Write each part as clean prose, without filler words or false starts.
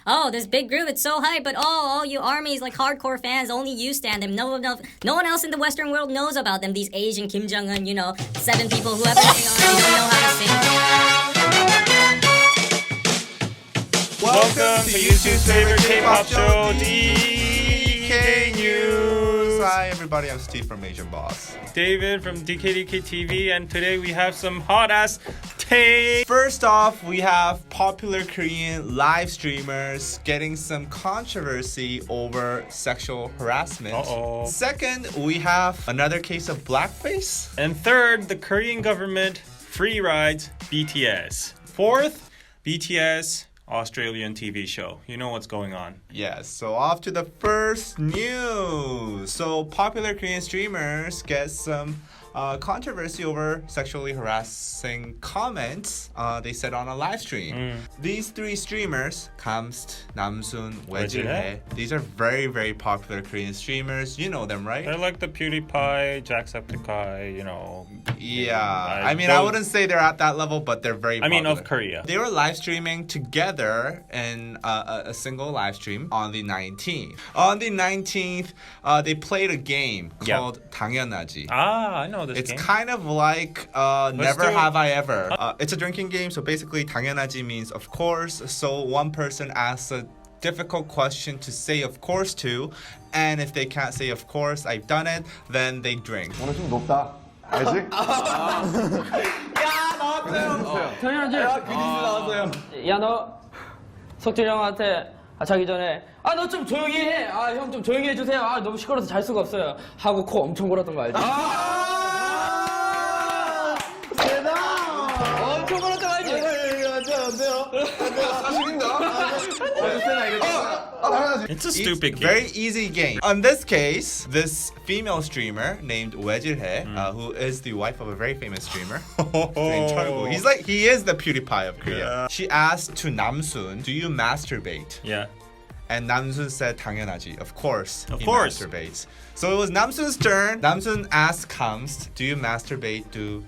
oh, this big group, it's so hype, but all you armies, like hardcore fans, only you stand them. No one else in the Western world knows about them. These Asian Kim Jong-un, 7 people, whoever they are, they don't know how to sing. Welcome to YouTube's favorite K-pop show, DK News. Hi everybody, I'm Steve from Asian Boss. David from DKDKTV, and today we have some hot-ass takes. First off, we have popular Korean live streamers getting some controversy over sexual harassment. Uh-oh. Second, we have another case of Blackface. And third, the Korean government free rides BTS. Fourth, BTS Australian TV show. You know what's going on. Yes, so off to the first news. So popular Korean streamers get some controversy over sexually harassing comments they said on a live stream. These 3 streamers, Kamst, Namsoon, Wejilhae, these are very, very popular Korean streamers. You know them, right? They're like the PewDiePie, Jacksepticeye, Yeah, I wouldn't say they're at that level, but they're very popular. of Korea. They were live streaming together in a single live stream on the 19th. On the 19th, they played a game called 당연하지. Ah, I know this It's game. kind of like Never do it. Have I Ever. It's a drinking game, so basically 당연하지 means of course. So one person asks a difficult question to say of course to, and if they can't say of course, I've done it, then they drink. 오늘 좀 높다. 알지? 당연하지. 나왔어요. 야, 너 석준이 형한테 자기 전에 너 좀 조용히 해. 형 좀 조용히 해주세요. 너무 시끄러워서 잘 수가 없어요. 하고 코 엄청 골았던 거 알지? 엄청 골았던 거 알지? It's a stupid game. Very easy game. On this case, this female streamer named Wejilhae, who is the wife of a very famous streamer named Cheolgu. He is the PewDiePie of Korea. Yeah. She asked to Namsoon, "Do you masturbate?" Yeah. And Namsoon said 당연하지. Of course. Of he course. masturbates. So it was Namsoon's turn. Namsoon asked Kamst, "Do you masturbate to?"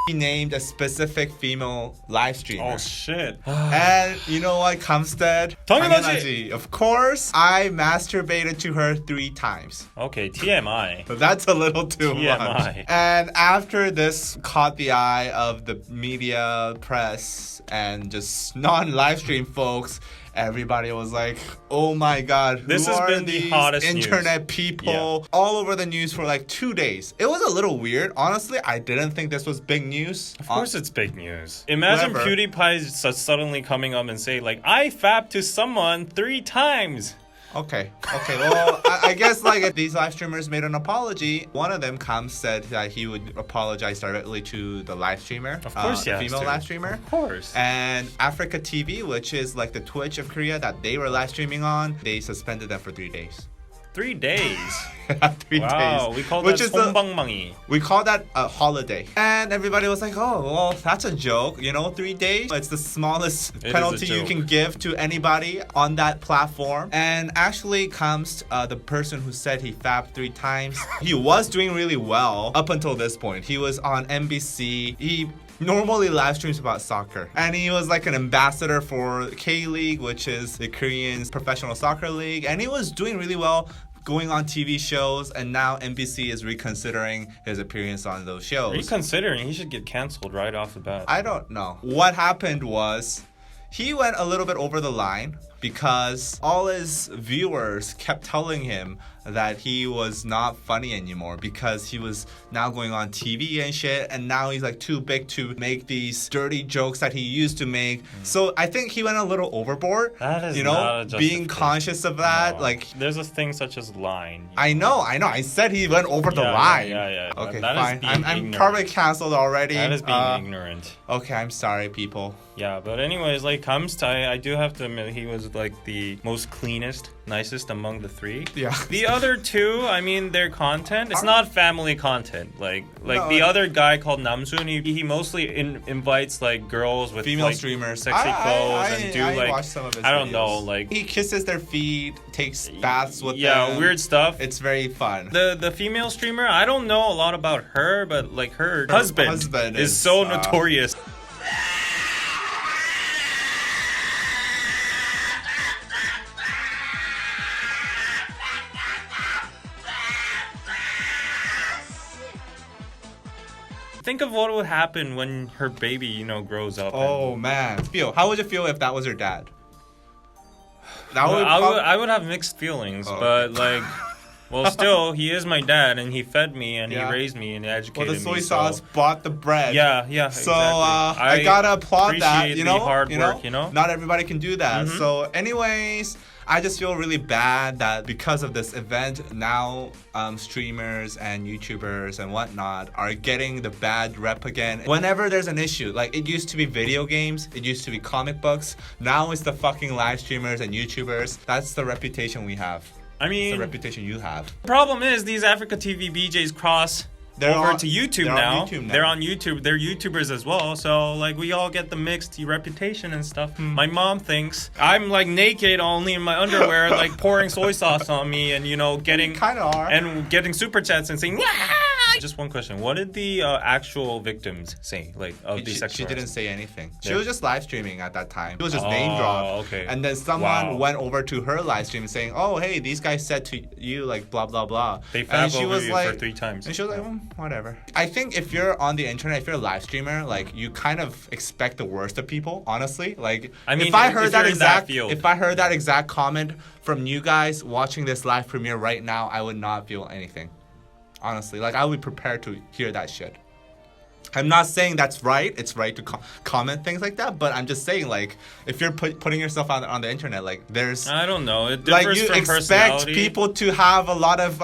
He named a specific female live streamer. Oh shit. And you know what Kamst said? 당연하지. Of course, I masturbated to her 3 times. Okay, TMI. But that's a little too TMI. much. And after this caught the eye of the media, press, and just non-live stream folks, everybody was like, oh my god, This who has are been the these hottest news. internet people? All over the news for like 2 days. It was a little weird. Honestly, I didn't think this was big news. Of course it's big news. Imagine Whatever. PewDiePie suddenly coming up and say like, I fapped to someone 3 times. Okay. Well, I guess like if these live streamers made an apology, one of them said that he would apologize directly to the live streamer. Of course, the he has female to. live streamer. Of course. And Africa TV, which is like the Twitch of Korea that they were live streaming on, they suspended them for 3 days. 3 days. 3 Wow, days. we call which that is the- songbangmangi. We call that a holiday. And everybody was like, oh, well, that's a joke. 3 days? It's the smallest It is a penalty you joke. can give to anybody on that platform. And actually comes the person who said he fapped 3 times. He was doing really well up until this point. He was on NBC. He normally live streams about soccer, and he was like an ambassador for K-League, which is the Korean professional soccer league, and he was doing really well going on TV shows, and now NBC is reconsidering his appearance on those shows. Reconsidering, he should get canceled right off the bat. I don't know. What happened was he went a little bit over the line because all his viewers kept telling him that he was not funny anymore because he was now going on TV and shit, and now he's like too big to make these dirty jokes that he used to make. So I think he went a little overboard. That is being not a justification. conscious of that. No. Like, there's a thing such as line. I know. I said he went over the Yeah, line. yeah. Okay, That is fine. being I'm ignorant. probably canceled already. That is being ignorant. Okay, I'm sorry, people. Yeah, but anyways, like Kamst, I do have to admit he was like the most cleanest, nicest among the 3. Yeah. The other 2, I mean, their content, it's not family content. Like No, the other guy called Namsoon, he mostly invites like girls with Female like, streamers, sexy clothes, and do I like watched some of his I don't videos. know, like he kisses their feet, takes baths with yeah, them. weird stuff. It's very fun. The female streamer, I don't know a lot about her, but like her husband is so notorious. think of what would happen when her baby, you know, grows up. Oh man, how would you feel if that was your dad? I would have mixed feelings, Oh. but like, well, still, he is my dad, and he fed me, and Yeah. he raised me, and educated Well, the soy me. sauce bought the bread. Yeah, So exactly. I gotta applaud that. appreciate You know, the hard work. You know. not everybody can do that. Mhm. So, anyways, I just feel really bad that because of this event, now streamers and YouTubers and whatnot are getting the bad rep again. Whenever there's an issue, like it used to be video games, it used to be comic books. Now it's the fucking live streamers and YouTubers. That's the reputation we have. I It's mean, the reputation you have. the problem is these Africa TV BJs cross They're over on- to YouTube they're on now. YouTube now. They're on YouTube. They're YouTubers as well. So like we all get the mixed reputation and stuff. Hmm. My mom thinks I'm like naked, only in my underwear, like pouring soy sauce on me, and you know getting Kind of are. and getting super chats and saying. "Wah!" Just one question: what did the actual victims say, like of the She sexual? didn't say anything. She Yeah. was just live streaming at that time. She was just Oh, name dropped. okay. And then someone Wow. went over to her live stream saying, "Oh, hey, these guys said to you like blah blah blah." They and fab she over was you like, for 3 times. And she was like, whatever. I think if you're on the internet, if you're a live streamer, like you kind of expect the worst of people. Honestly, like I mean, if I heard if that you're in that exact, field. if I heard that exact comment from you guys watching this live premiere right now, I would not feel anything. Honestly, like I would be prepared to hear that shit. I'm not saying that's right. It's right to comment things like that, but I'm just saying, like, if you're putting yourself on the internet, like, there's I don't know. It like differs you from expect personality. people to have a lot of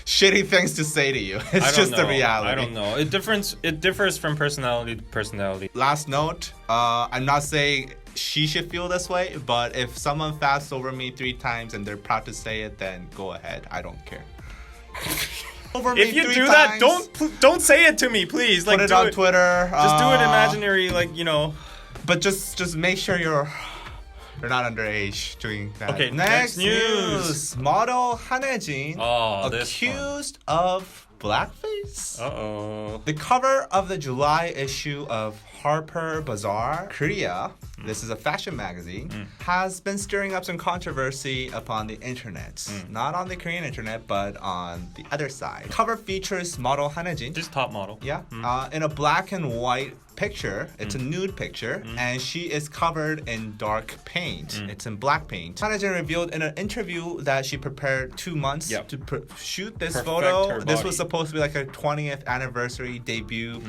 shitty things to say to you. I It's don't just the know. reality. I don't know. It differs from personality to personality. Last note, I'm not saying she should feel this way, but if someone fasts over me 3 times and they're proud to say it, then go ahead. I don't care. Over me If you 3 do that, times, don't say it to me, please. Like put it do on Twitter. Just do it imaginary, like you know. But just make sure you're not underage doing that. Okay, next next news. Model Han Hye Jin Oh, this accused of blackface. Uh-oh. The cover of the July issue of Harper Bazaar, Korea, this is a fashion magazine, has been stirring up some controversy upon the internet. Not on the Korean internet, but on the other side. Cover features model Han Hye Jin. Just top model. Yeah, in a black and white picture. It's a nude picture, and she is covered in dark paint. It's in black paint. Han Hye Jin revealed in an interview that she prepared 2 months Yep. to shoot this Perfect photo. her This body. was supposed to be like her 20th anniversary debut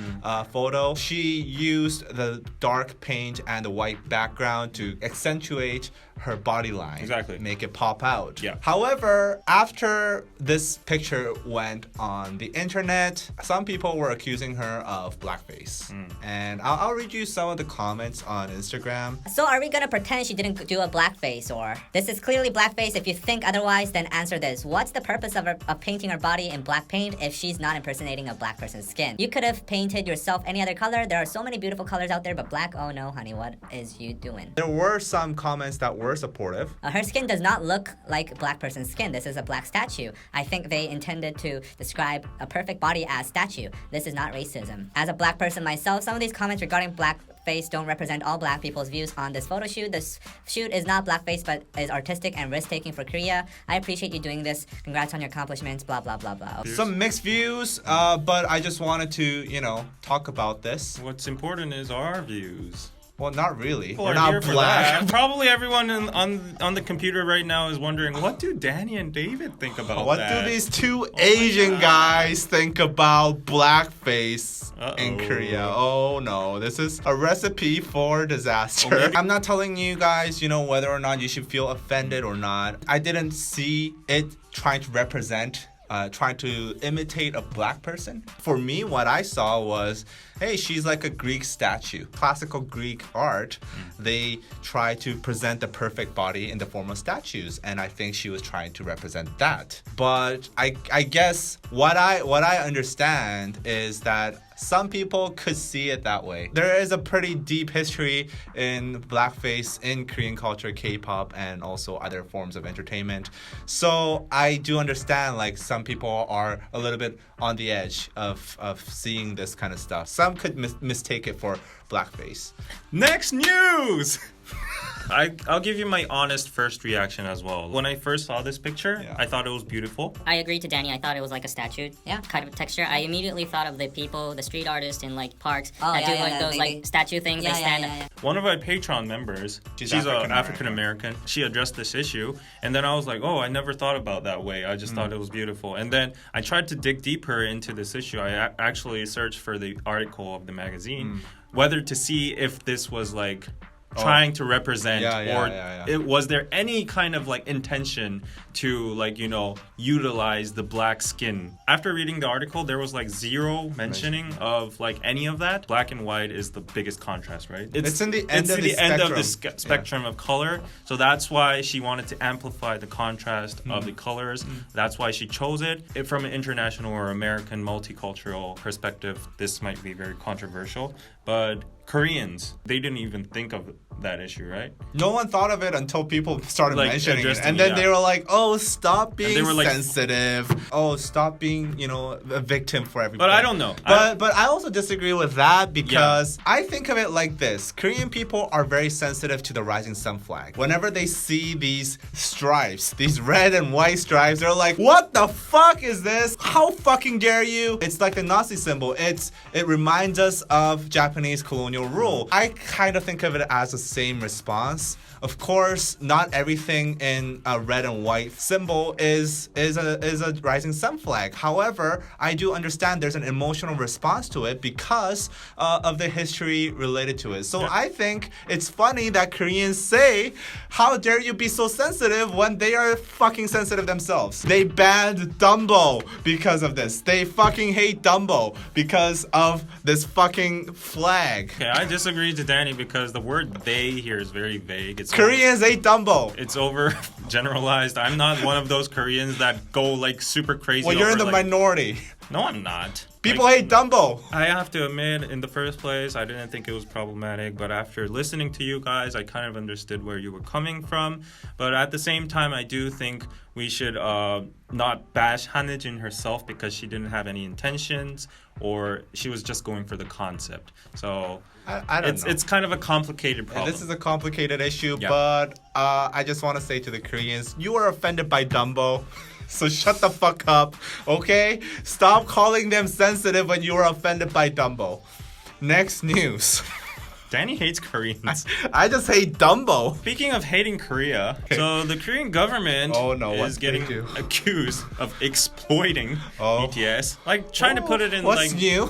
photo. She used the dark paint and the white background to accentuate her body line. Exactly. Make it pop out. Yeah. However, after this picture went on the internet, some people were accusing her of blackface. And I'll read you some of the comments on Instagram. So are we gonna pretend she didn't do a blackface, or this is clearly blackface? If you think otherwise, then answer this. What's the purpose of painting her body in black paint if she's not impersonating a black person's skin? You could have painted yourself any other color. There are so many beautiful colors out there, but black, oh no, honey, what is you doing? There were some comments that were supportive. Her skin does not look like a black person's skin. This is a black statue. I think they intended to describe a perfect body as statue. This is not racism. As a black person myself, some of these comments regarding blackface don't represent all black people's views on this photo shoot. This shoot is not blackface, but is artistic and risk-taking for Korea. I appreciate you doing this. Congrats on your accomplishments, blah, blah, blah, blah. Some mixed views, but I just wanted to, talk about this. What's important is our views. Well, not really. People We're are not here for black. that. Probably everyone on the computer right now is wondering, what do Danny and David think about What that? do these 2 Asian guys think about blackface in Uh-oh. Korea? Oh no, this is a recipe for disaster. I'm not telling you guys, whether or not you should feel offended or not. I didn't see it trying to represent trying to imitate a black person. For me, what I saw was, hey, she's like a Greek statue. Classical Greek art, they try to present the perfect body in the form of statues, and I think she was trying to represent that. But I guess what I understand is that some people could see it that way. There is a pretty deep history in blackface in Korean culture, K-pop, and also other forms of entertainment. So I do understand, like, some people are a little bit on the edge of seeing this kind of stuff. Some could mistake it for blackface. Next news! I'll give you my honest first reaction as well. When I first saw this picture, I thought it was beautiful. I agree to Danny. I thought it was like a statue, kind of texture. I immediately thought of the people, the street artists in like parks that do like those like statue things. They stand up. One of our Patreon members, she's African American. She addressed this issue, and then I was like, oh, I never thought about that way. I just thought it was beautiful. And then I tried to dig deeper into this issue. I actually searched for the article of the magazine, whether to see if this was like trying to represent it was there any kind of like intention to like, you know, utilize the black skin. After reading the article, there was like zero mentioning of like any of that. Black and white is the biggest contrast, right? It's in the end of the spectrum of color. So that's why she wanted to amplify the contrast of the colors. That's why she chose it. If from an international or American multicultural perspective, this might be very controversial, but Koreans, they didn't even think of that issue, right? No one thought of it until people started like, mentioning it. And then they were like, oh, stop being sensitive. Oh, stop being, you know, a victim for everybody. But I don't know. But I also disagree with that because I think of it like this. Korean people are very sensitive to the rising sun flag. Whenever they see these stripes, these red and white stripes, they're like, what the fuck is this? How fucking dare you? It's like the Nazi symbol. It reminds us of Japanese colonial rule. I kind of think of it as the same response. Of course, not everything in a red and white symbol is a rising sun flag. However, I do understand there's an emotional response to it because of the history related to it. So I think it's funny that Koreans say, how dare you be so sensitive when they are fucking sensitive themselves. They banned Dumbo because of this. They fucking hate Dumbo because of this fucking flag. Okay, I disagree to Danny because the word they here is very vague. Koreans hate Dumbo. It's over generalized. I'm not one of those Koreans that go like super crazy. Well, you're in the minority. No, I'm not. People hate Dumbo. I have to admit, in the first place, I didn't think it was problematic. But after listening to you guys, I kind of understood where you were coming from. But at the same time, I do think we should not bash Han Hye Jin herself because she didn't have any intentions or she was just going for the concept. So I don't know. It's kind of a complicated problem. This is a complicated issue, but I just want to say to the Koreans, you are offended by Dumbo. So shut the fuck up, okay? Stop calling them sensitive when you are offended by Dumbo. Next news. Danny hates Koreans. I just hate Dumbo. Speaking of hating Korea, so the Korean government is getting accused of exploiting BTS. Like trying to put it in what's new?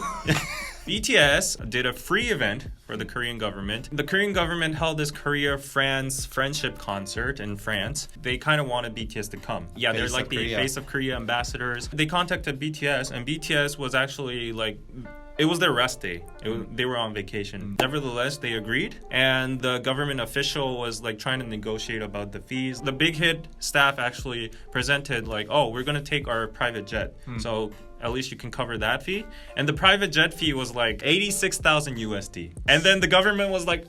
BTS did a free event for the Korean government. The Korean government held this Korea-France friendship concert in France. They kind of wanted BTS to come. Yeah, they're like the Face of Korea ambassadors. They contacted BTS, and BTS was actually like... It was their rest day. They were on vacation. Nevertheless, they agreed, and the government official was like trying to negotiate about the fees. The Big Hit staff actually presented like, oh, we're gonna take our private jet. So at least you can cover that fee. And the private jet fee was like 86,000 USD. And then the government was like,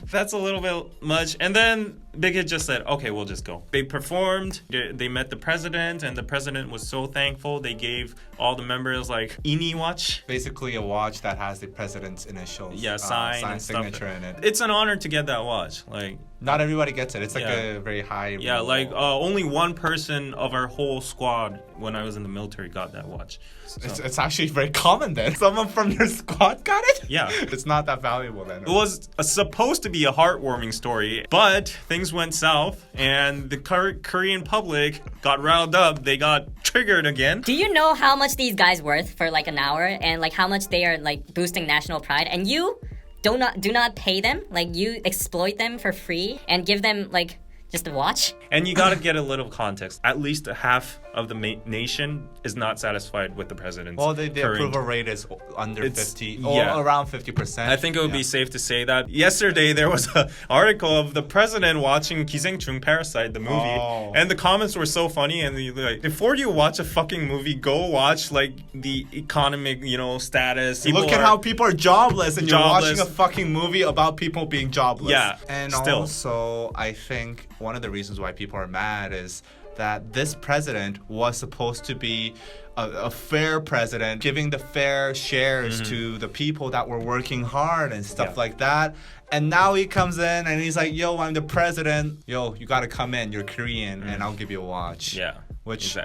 that's a little bit much. And then Big Hit just said, okay, we'll just go. They performed, they met the president, and the president was so thankful. They gave all the members like INI watch. Basically a watch that has the president's initials. Yeah, sign and signature in it. It's an honor to get that watch. Like, not everybody gets it. It's like a very high... Yeah, like only one person of our whole squad when I was in the military got that watch. So. It's actually very common then. Someone from your squad got it? Yeah. It's not that valuable then. It was supposed to be a heartwarming story, but things went south and the Korean public got riled up. They got triggered again. Do you know how much these guys worth for like an hour and like how much they are like boosting national pride? And you do not pay them. Like you exploit them for free and give them like just a watch. And you gotta get a little context. At least half of the nation is not satisfied with the president's the approval rate is under 50 or around 50%. I think it would be safe to say that. Yesterday there was an article of the president watching 기생충 Parasite, the movie, and the comments were so funny. And like, before you watch a fucking movie, go watch like the economic, status. Look at how people are jobless, and you're watching a fucking movie about people being jobless. Yeah, and also I think one of the reasons why people are mad is that this president was supposed to be a fair president, giving the fair shares to the people that were working hard and stuff like that. And now he comes in and he's like, yo, I'm the president. Yo, you got to come in. You're Korean and I'll give you a watch. Yeah. Which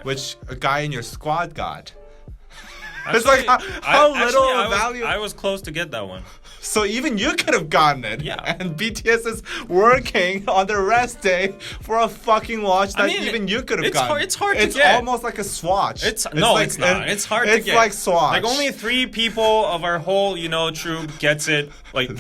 a guy in your squad got. Actually, it's like how little value. I was close to get that one. So even you could have gotten it. Yeah. And BTS is working on the rest day for a fucking watch that even you could have gotten. It's hard to get. It's almost like a swatch. It's not. It's hard to get. It's like swatch. Like only 3 people of our whole, troop gets it like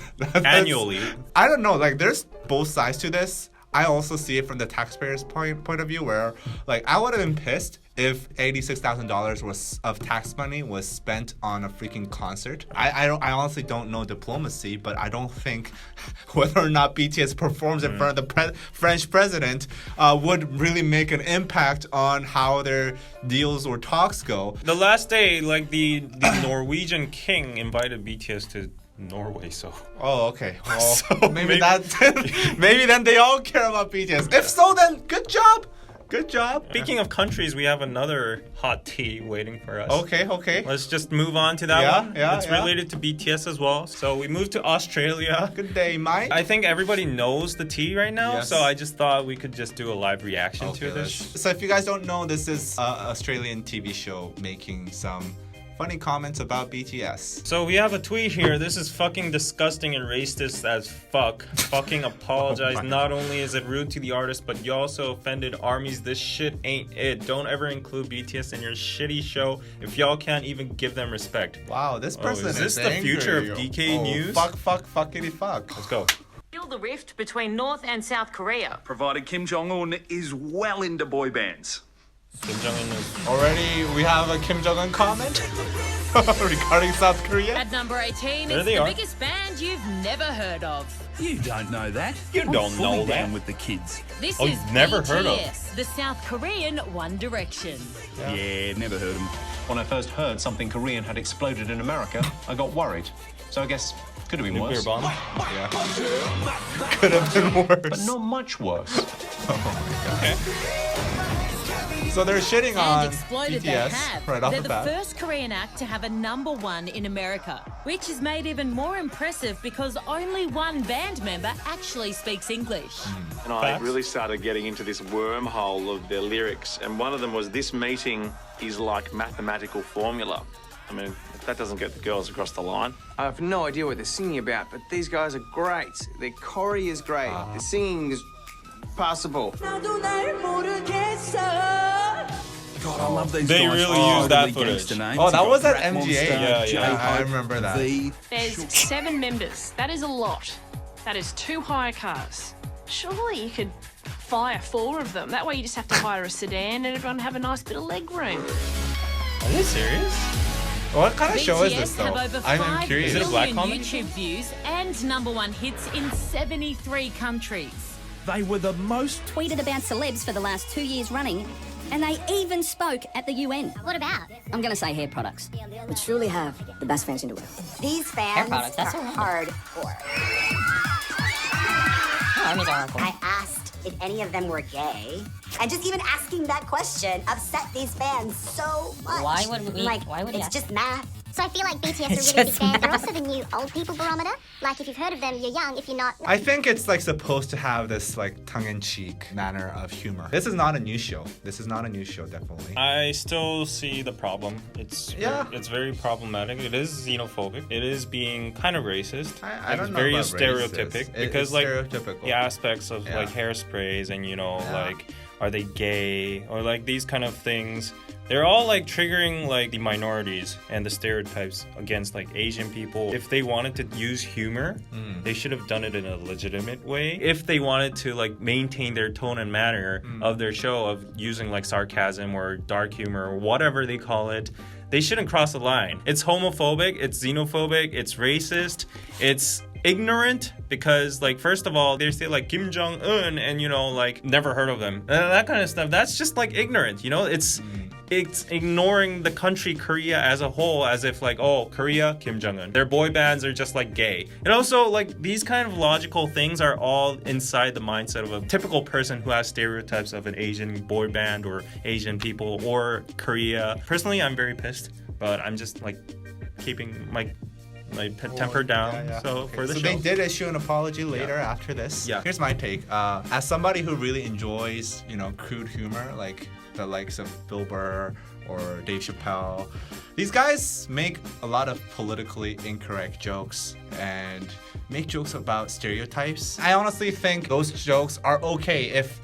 annually. I don't know. Like there's both sides to this. I also see it from the taxpayer's point of view, where like I would have been pissed if $86,000 of tax money was spent on a freaking concert. I honestly don't know diplomacy, but I don't think whether or not BTS performs in front of the French president would really make an impact on how their deals or talks go. The last day, like the Norwegian king invited BTS to Norway, so. Oh, okay. Well, so maybe then they all care about BTS. If so, then good job. Good job. Speaking of countries, we have another hot tea waiting for us. Okay. Let's just move on to that one. Yeah, it's related to BTS as well. So we moved to Australia. Good day, Mike. I think everybody knows the tea right now, Yes. so I just thought we could just do a live reaction to this. So if you guys don't know, this is an Australian TV show making some funny comments about BTS. So we have a tweet here. This is fucking disgusting and racist as fuck. Fucking apologize. Not only is it rude to the artist, but you also offended armies. This shit ain't it. Don't ever include BTS in your shitty show if y'all can't even give them respect. Wow, this person is this the future of DK News? Fuckity fuck. Let's go. Heal the rift between North and South Korea. Provided Kim Jong-un is well into boy bands. Kim Jong-un is... Already we have a Kim Jong-un comment regarding South Korea. At number 18, There it's they the are. biggest band you've never heard of. You don't know that. You don't fully know that. down with the kids. This Oh, is never BTS, heard of. the South Korean One Direction. Yeah, never heard them. When I first heard something Korean had exploded in America, I got worried. So I guess could have been Nuclear worse. bomb? Could have been worse. But not much worse. Okay. So they're shitting And on exploded they BTS have. right off They're the the bat. first Korean act to have a #1 in America, which is made even more impressive because only one band member actually speaks English. And I really started getting into this wormhole of their lyrics. And one of them was, this meeting is like mathematical formula. I mean, if that doesn't get the girls across the line. I have no idea what they're singing about, but these guys are great. Their choreo is great. The singing is passable. God, I love these They guys. really used that Totally footage. gangster names. Oh, that You've was got at Rat MGA. Monster, Yeah, J-Hope, I remember that. V. There's 7 members. That is a lot. That is 2 hire cars. Surely you could fire 4 of them. That way you just have to hire a sedan and everyone have a nice bit of leg room. Are they serious? What kind of show is BTS this though? have over I'm 5 curious. Is it a black billion comedy YouTube views and #1 hits in 73 countries. They were the most tweeted about celebs for the last 2 years running, and they even spoke at the UN. What about? I'm going to say hair products, which truly have the best fans in the world. These fans Hair products, that's are all hardcore. Armies are hardcore. I asked if any of them were gay, and just even asking that question upset these fans so much. Why would we- Like, why would we it's ask? just math. So I feel like BTS It's are really big just fans. They're math. also the new old people barometer. Like if you've heard of them, you're young. If you're not, I think it's like supposed to have this like tongue-in-cheek manner of humor. This is not a new show. This is not a new show, definitely. I still see the problem. It's very problematic. It is xenophobic. It is being kind of racist. I don't It's know very about stereotypic racist. because It's like stereotypical. the aspects of Yeah. like hairsprays and like are they gay or like these kind of things. They're all like triggering like the minorities and the stereotypes against like Asian people. If they wanted to use humor, they should have done it in a legitimate way. If they wanted to like maintain their tone and manner of their show of using like sarcasm or dark humor or whatever they call it, they shouldn't cross the line. It's homophobic, it's xenophobic, it's racist, it's ignorant because like first of all they say like Kim Jong-un and like never heard of them and that kind of stuff. That's just like ignorant, it's it's ignoring the country Korea as a whole, as if like, oh, Korea, Kim Jong-un. Their boy bands are just like gay. And also like these kind of logical things are all inside the mindset of a typical person who has stereotypes of an Asian boy band or Asian people or Korea. Personally, I'm very pissed, but I'm just like keeping my temper down. So for the show. They did issue an apology later after this. Yeah. Here's my take. As somebody who really enjoys, crude humor, like the likes of Bill Burr or Dave Chappelle, these guys make a lot of politically incorrect jokes and make jokes about stereotypes. I honestly think those jokes are okay if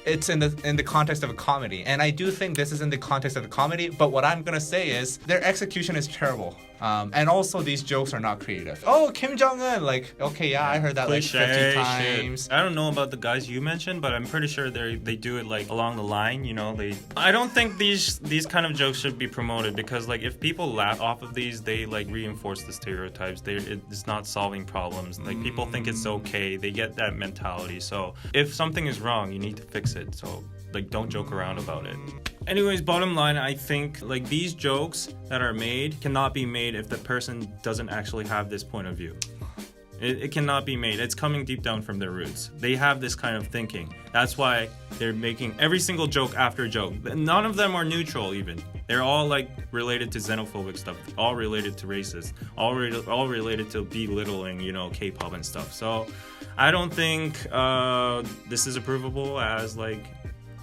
it's in the context of a comedy. And I do think this is in the context of the comedy, but what I'm gonna say is their execution is terrible. And also these jokes are not creative. Oh, Kim Jong-un, like, okay, yeah, I heard that like 50 times. Shit. I don't know about the guys you mentioned, but I'm pretty sure they do it like along the line, I don't think these kind of jokes should be promoted because like if people laugh off of these, they like reinforce the stereotypes. It's not solving problems. Like people think it's okay. They get that mentality. So if something is wrong, you need to fix it. So like don't joke around about it. Anyways, bottom line, I think like these jokes that are made cannot be made if the person doesn't actually have this point of view. It cannot be made. It's coming deep down from their roots. They have this kind of thinking. That's why they're making every single joke after joke. None of them are neutral even. They're all like related to xenophobic stuff, all related to racist, all related to belittling, K-pop and stuff. So I don't think this is approvable as like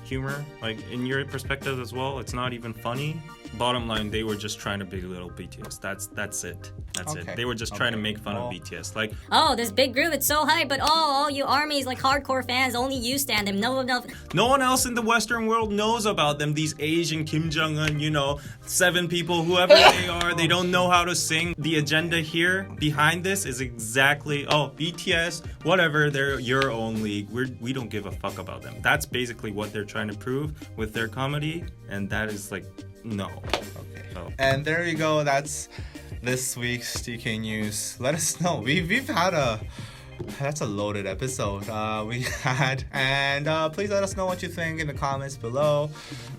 humor, like in your perspective as well. It's not even funny. Bottom line, they were just trying to belittle BTS. That's it. They were just trying to make fun of BTS. Like, oh, this big group, it's so hype, but all you armies, like hardcore fans, only you stand them. No one else in the Western world knows about them. These Asian Kim Jong-un, 7 people, whoever they are, they don't know how to sing. The agenda here behind this is exactly, BTS, whatever, they're your own league. We don't give a fuck about them. That's basically what they're trying to prove with their comedy, and that is like, no. Okay. Oh. And there you go. That's this week's DK News. Let us know. We've had that's a loaded episode and please let us know what you think in the comments below,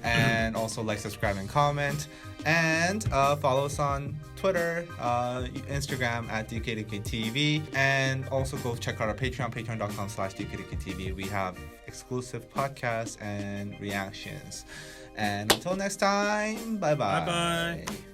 and also like, subscribe, and comment, and follow us on Twitter, Instagram at DKDKTV, and also go check out our Patreon, patreon.com/DKDKTV. We have exclusive podcasts and reactions. And until next time, bye-bye. Bye-bye.